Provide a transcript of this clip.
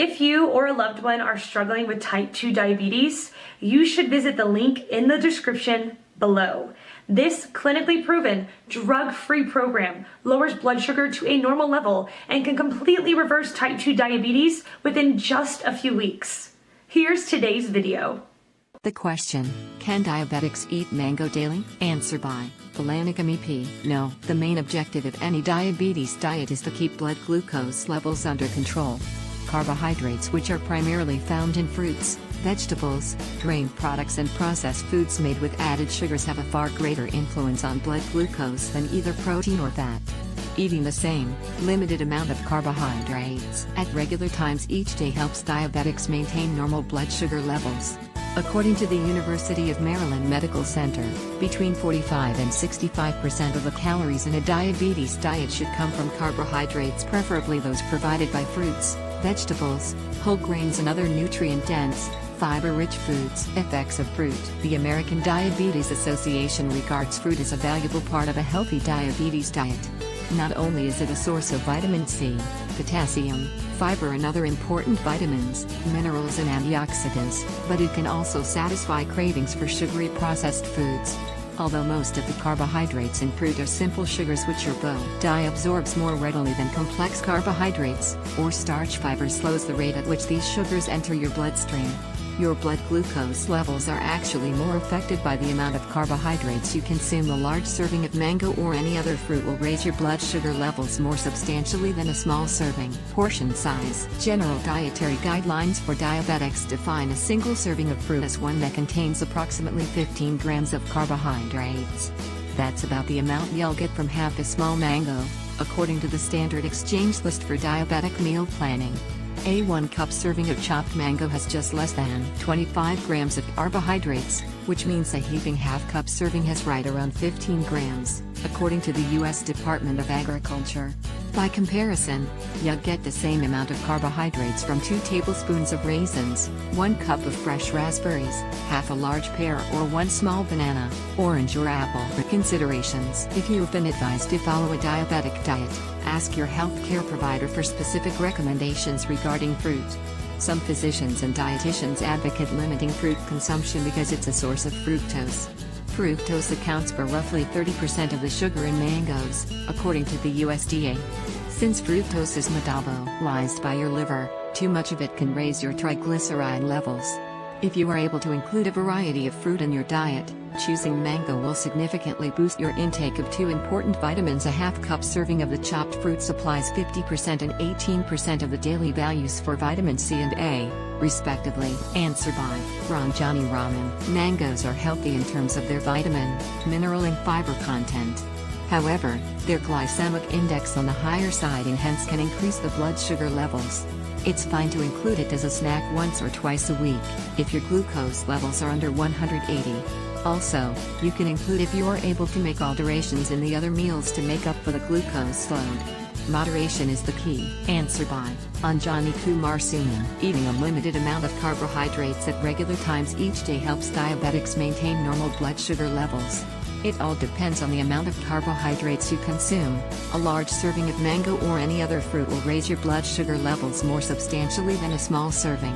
If you or a loved one are struggling with type 2 diabetes, you should visit the link in the description below. This clinically proven, drug-free program lowers blood sugar to a normal level and can completely reverse type 2 diabetes within just a few weeks. Here's today's video. The question, can diabetics eat mango daily? Answer by Flanagan EP. No, the main objective of any diabetes diet is to keep blood glucose levels under control. Carbohydrates, which are primarily found in fruits, vegetables, grain products and processed foods made with added sugars, have a far greater influence on blood glucose than either protein or fat. Eating the same, limited amount of carbohydrates at regular times each day helps diabetics maintain normal blood sugar levels. According to the University of Maryland Medical Center, between 45 and 65% of the calories in a diabetes diet should come from carbohydrates, preferably those provided by fruits, vegetables, whole grains and other nutrient-dense, fiber-rich foods. Effects of fruit. The American Diabetes Association regards fruit as a valuable part of a healthy diabetes diet. Not only is it a source of vitamin C, potassium, fiber and other important vitamins, minerals and antioxidants, but it can also satisfy cravings for sugary processed foods. Although most of the carbohydrates in fruit are simple sugars which your body absorbs more readily than complex carbohydrates, or starch, fiber slows the rate at which these sugars enter your bloodstream. Your blood glucose levels are actually more affected by the amount of carbohydrates you consume. A large serving of mango or any other fruit will raise your blood sugar levels more substantially than a small serving. Portion size. General dietary guidelines for diabetics define a single serving of fruit as one that contains approximately 15 grams of carbohydrates. That's about the amount you'll get from half a small mango, according to the Standard Exchange list for diabetic meal planning. A 1 cup serving of chopped mango has just less than 25 grams of carbohydrates, which means a heaping half-cup serving has right around 15 grams, according to the U.S. Department of Agriculture. By comparison, you'll get the same amount of carbohydrates from 2 tablespoons of raisins, 1 cup of fresh raspberries, half a large pear or 1 small banana, orange or apple. Considerations. If you have been advised to follow a diabetic diet, ask your healthcare provider for specific recommendations regarding fruit. Some physicians and dietitians advocate limiting fruit consumption because it's a source of fructose. Fructose accounts for roughly 30% of the sugar in mangoes, according to the USDA. Since fructose is metabolized by your liver, too much of it can raise your triglyceride levels. If you are able to include a variety of fruit in your diet, choosing mango will significantly boost your intake of 2 important vitamins. A half-cup serving of the chopped fruit supplies 50% and 18% of the daily values for vitamin C and A, respectively. Answer by Ranjani Raman. Mangoes are healthy in terms of their vitamin, mineral and fiber content. However, their glycemic index on the higher side and hence can increase the blood sugar levels. It's fine to include it as a snack once or twice a week, if your glucose levels are under 180. Also, you can include if you are able to make alterations in the other meals to make up for the glucose load. Moderation is the key. Answer by Anjani Kumar Suman. Eating a limited amount of carbohydrates at regular times each day helps diabetics maintain normal blood sugar levels. It all depends on the amount of carbohydrates you consume. A large serving of mango or any other fruit will raise your blood sugar levels more substantially than a small serving.